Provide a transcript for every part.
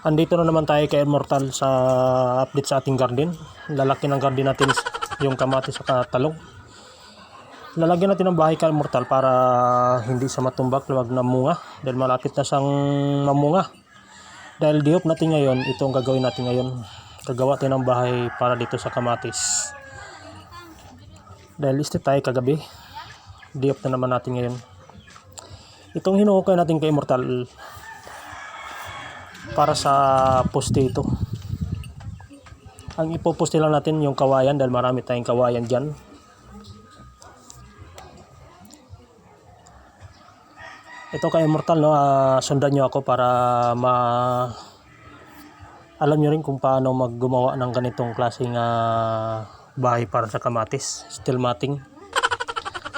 Andito na naman tayo kay Immortal sa update sa ating garden. Lalaki ng garden natin yung kamatis sa talong. Lalagyan natin ng bahay kay Immortal para hindi sa matumbak, luwag na munga. Dahil malapit na siyang mamunga. Dahil diop natin ngayon, ito ang gagawin natin ngayon. Gagawa tayo ng bahay para dito sa kamatis. Dahil listed tayo kagabi, diop na naman natin ngayon. Itong hinuhukay natin kay Immortal para sa poste ito. Ang ipoposte lang natin yung kawayan dahil marami tayong kawayan dyan. Ito kay Immortal, no, sundan nyo ako para alam nyo rin kung paano maggumawa ng ganitong klaseng bahay para sa kamatis, steel matting,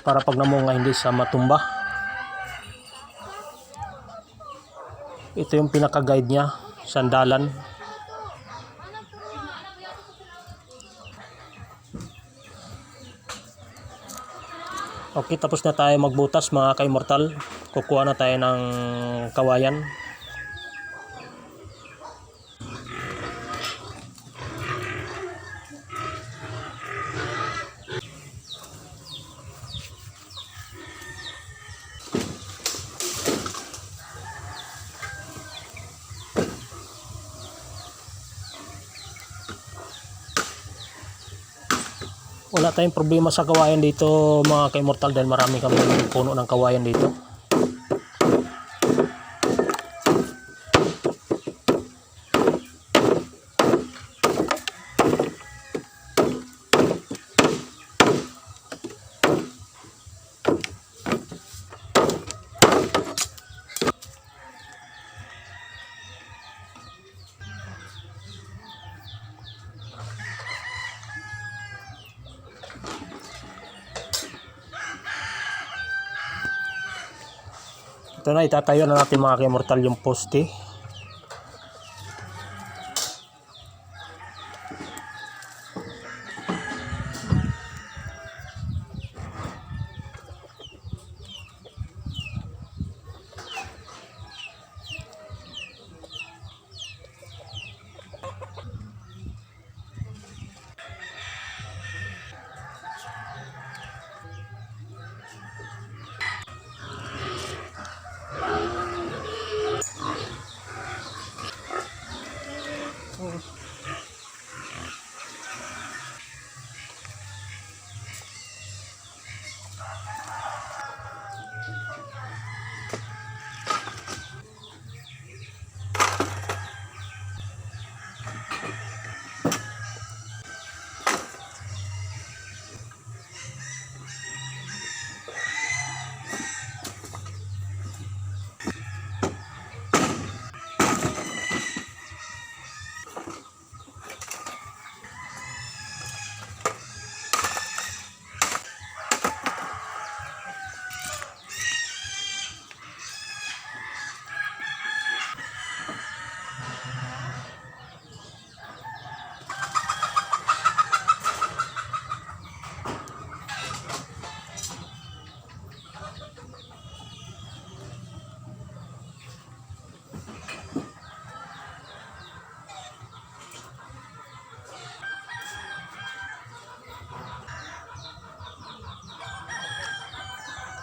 para pag namunga hindi sa matumba. Ito yung pinaka-guide niya, sandalan. Okay, tapos na tayo magbutas mga ka-Immortal. Kukuha na tayo ng kawayan. Wala tayong problema sa kawayan dito mga ka-Immortal dahil marami kami puno ng kawayan dito. Ito na, itatayo na natin mga ka-Immortal yung poste.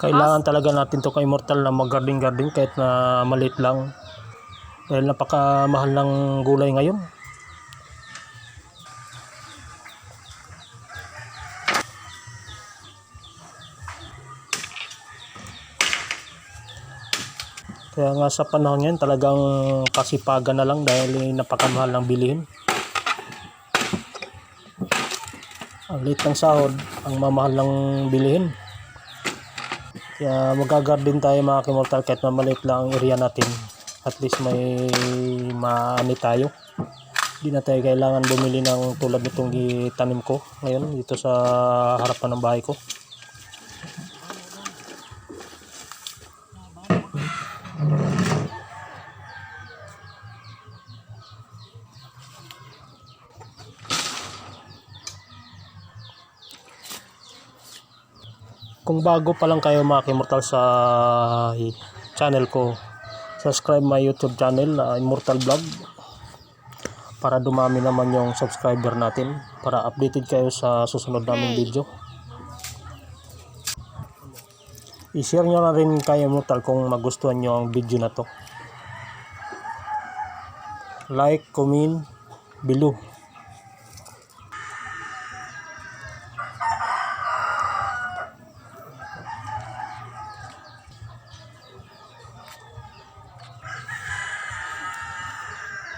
Kailangan talaga natin to kay Immortal na mag-garden kahit na maliit lang. Dahil napakamahal ng gulay ngayon. Kaya nga sa panahon ngayon talagang kasipagan na lang dahil napakamahal ng bilihin. Ang liit ng sahod, ang mamahal ng bilihin. Kaya mag-garden tayo mga ka-Immortal kahit na maliit lang ang area natin. At least may maani tayo. Hindi na tayo kailangan bumili ng tulad nitong itanim ko ngayon dito sa harapan ng bahay ko. Kung bago pa lang kayo mga ka-Immortal sa channel ko, subscribe my YouTube channel na Immortal Vlog para dumami naman yung subscriber natin, para updated kayo sa susunod naming video. I-share nyo na rin kay Immortal kung magustuhan nyo ang video na to. Like, comment below.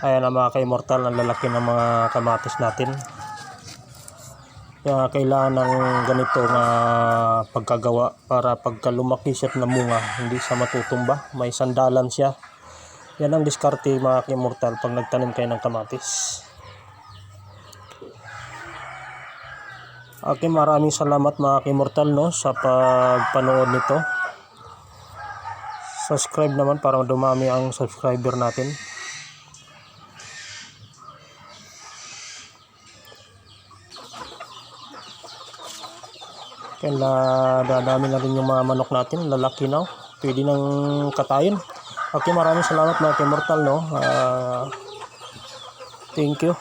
Ayan na mga ka-Immortal, ang lalaki ng mga kamatis natin. Kaya kailangan ng ganito nga pagkagawa para pagka lumaki siya na munga, hindi siya matutumba. May sandalan siya. Yan ang diskarte mga ka-Immortal pag nagtanim kayo ng kamatis. Okay, maraming salamat mga ka-Immortal sa pagpanood nito. Subscribe naman para dumami ang subscriber natin. Kaya dadami na rin yung mga manok natin, lalaki na, pwede nang katayin. Okay, maraming salamat mga ka-Immortal, thank you.